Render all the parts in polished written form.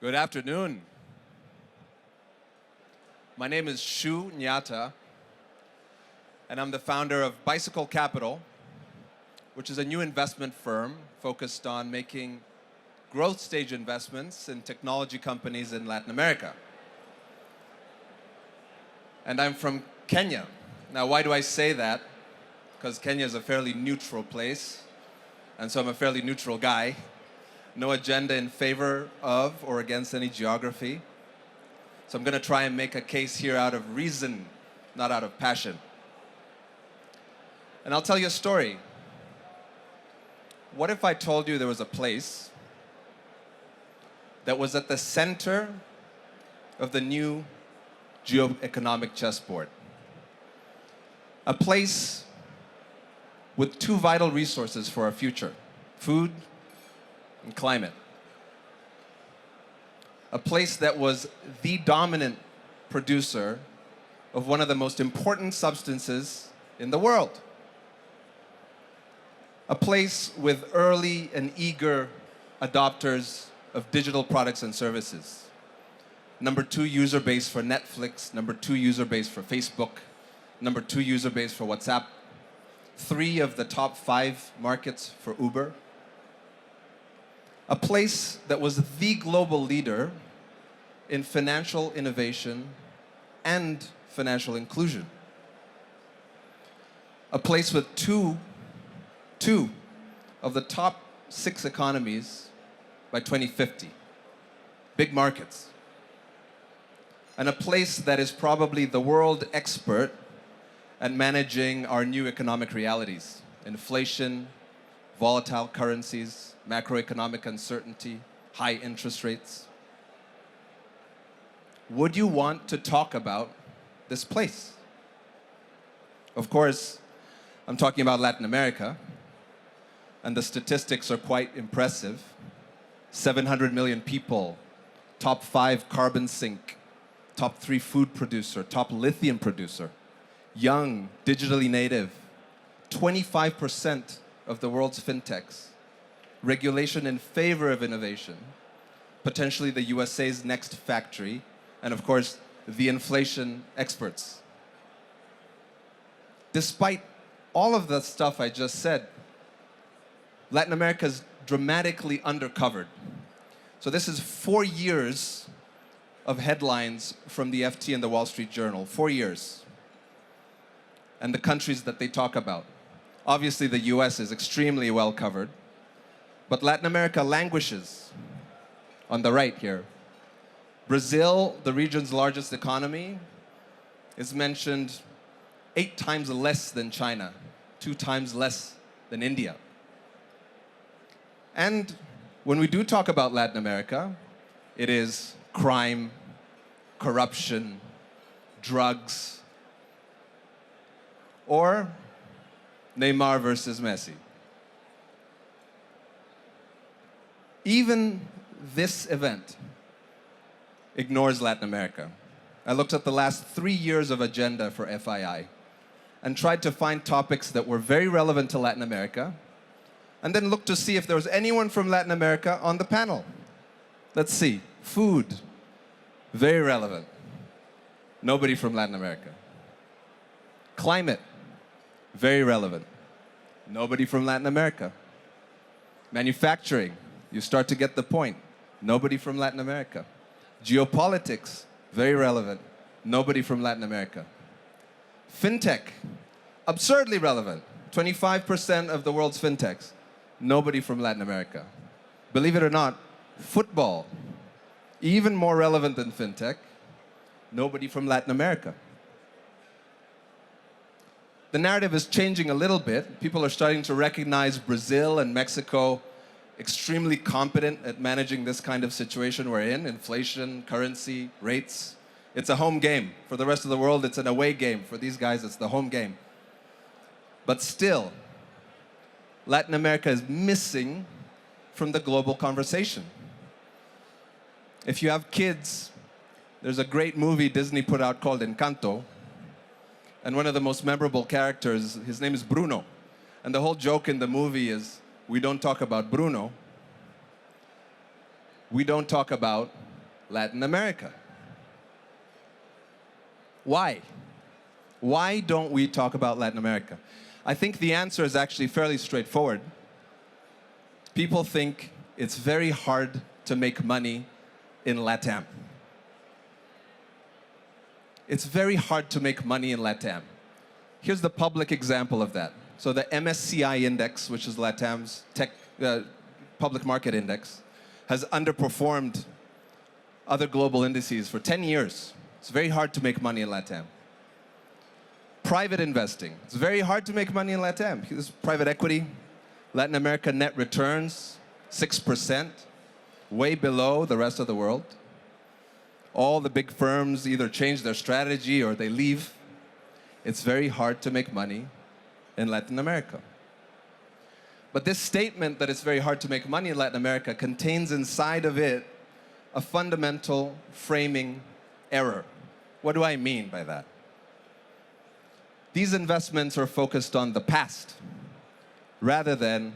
Good afternoon. My name is Shu Nyata, and I'm the founder of Bicycle Capital, which is a new investment firm focused on making growth stage investments in technology companies in Latin America. And I'm from Kenya. Now, why do I say that? Because Kenya is a fairly neutral place, and so I'm a fairly neutral guy. No agenda in favor of or against any geography. So I'm going to try and make a case here out of reason, not out of passion. And I'll tell you a story. What if I told you there was a place that was at the center of the new geoeconomic chessboard? A place with two vital resources for our future: food and climate. A place that was the dominant producer of one of the most important substances in the world. A place with early and eager adopters of digital products and services. Number 2 user base for Netflix, number 2 user base for Facebook, number 2 user base for WhatsApp, 3 of the top 5 markets for Uber. A place that was the global leader in financial innovation and financial inclusion. A place with two of the top 6 economies by 2050. Big markets. And a place that is probably the world expert at managing our new economic realities: inflation, volatile currencies, macroeconomic uncertainty, high interest rates. Would you want to talk about this place? Of course, I'm talking about Latin America, and the statistics are quite impressive. 700 million people, top 5 carbon sink, top 3 food producer, top lithium producer, young, digitally native, 25% of the world's fintechs, regulation in favor of innovation, potentially the USA's next factory, and of course, the inflation experts. Despite all of the stuff I just said, Latin America is dramatically undercovered. So this is 4 years of headlines from the FT and the Wall Street Journal, 4 years. And the countries that they talk about. Obviously, the US is extremely well covered, but Latin America languishes. On the right here, Brazil, the region's largest economy, is mentioned 8 times less than China, 2 times less than India. And when we do talk about Latin America, it is crime, corruption, drugs, or Neymar versus Messi. Even this event ignores Latin America. I looked at the last 3 years of agenda for FII and tried to find topics that were very relevant to Latin America, and then looked to see if there was anyone from Latin America on the panel. Let's see. Food, very relevant. Nobody from Latin America. Climate, very relevant. Nobody from Latin America. Manufacturing, you start to get the point. Nobody from Latin America. Geopolitics, very relevant. Nobody from Latin America. Fintech, absurdly relevant. 25% of the world's fintechs. Nobody from Latin America. Believe it or not, football, even more relevant than fintech. Nobody from Latin America. The narrative is changing a little bit. People are starting to recognize Brazil and Mexico extremely competent at managing this kind of situation we're in: inflation, currency, rates. It's a home game. For the rest of the world, it's an away game. For these guys, it's the home game. But still, Latin America is missing from the global conversation. If you have kids, there's a great movie Disney put out called Encanto, and one of the most memorable characters, his name is Bruno. And the whole joke in the movie is, we don't talk about Bruno. We don't talk about Latin America. Why? Why don't we talk about Latin America? I think the answer is actually fairly straightforward. People think it's very hard to make money in LATAM. It's very hard to make money in LATAM. Here's the public example of that. So the MSCI index, which is LATAM's public market index, has underperformed other global indices for 10 years. It's very hard to make money in LATAM. Private investing. It's very hard to make money in LATAM. Here's private equity. Latin America net returns, 6%, way below the rest of the world. All the big firms either change their strategy or they leave. It's very hard to make money in Latin America. But this statement that it's very hard to make money in Latin America contains inside of it a fundamental framing error. What do I mean by that? These investments are focused on the past rather than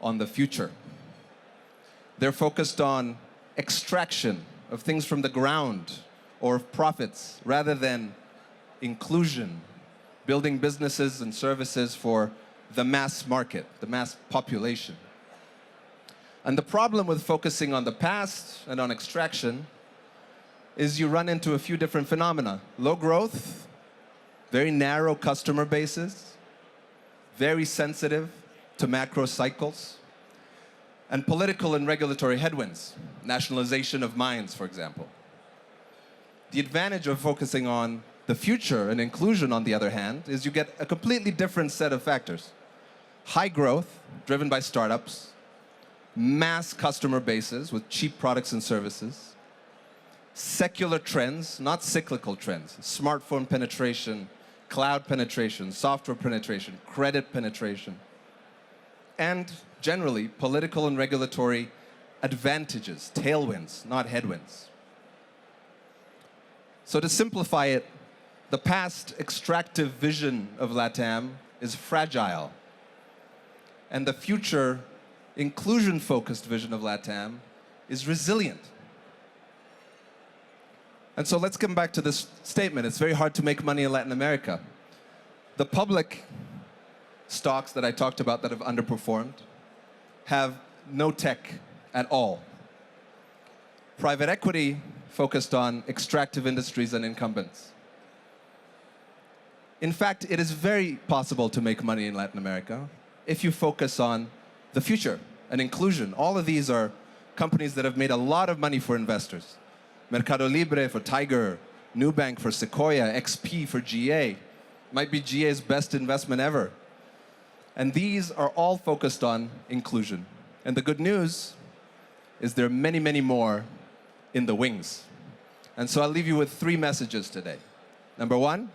on the future. They're focused on extraction of things from the ground or of profits rather than inclusion, building businesses and services for the mass market, the mass population. And the problem with focusing on the past and on extraction is you run into a few different phenomena. Low growth, very narrow customer bases, very sensitive to macro cycles, and political and regulatory headwinds, nationalization of mines, for example. The advantage of focusing on the future and inclusion, on the other hand, is you get a completely different set of factors. High growth, driven by startups, mass customer bases with cheap products and services, secular trends, not cyclical trends, smartphone penetration, cloud penetration, software penetration, credit penetration, and generally political and regulatory advantages, tailwinds, not headwinds. So to simplify it, the past extractive vision of LATAM is fragile, and the future inclusion-focused vision of LATAM is resilient. And so let's come back to this statement. It's very hard to make money in Latin America. The public stocks that I talked about that have underperformed have no tech at all. Private equity focused on extractive industries and incumbents. In fact, it is very possible to make money in Latin America if you focus on the future and inclusion. All of these are companies that have made a lot of money for investors. Mercado Libre for Tiger, Nubank for Sequoia, XP for GA. Might be GA's best investment ever. And these are all focused on inclusion. And the good news is there are many, many more in the wings. And so I'll leave you with 3 messages today. Number 1,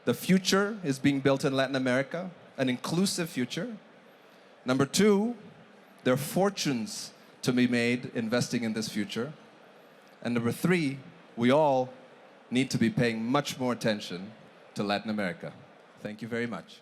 the future is being built in Latin America, an inclusive future. Number 2, there are fortunes to be made investing in this future. And number 3, we all need to be paying much more attention to Latin America. Thank you very much.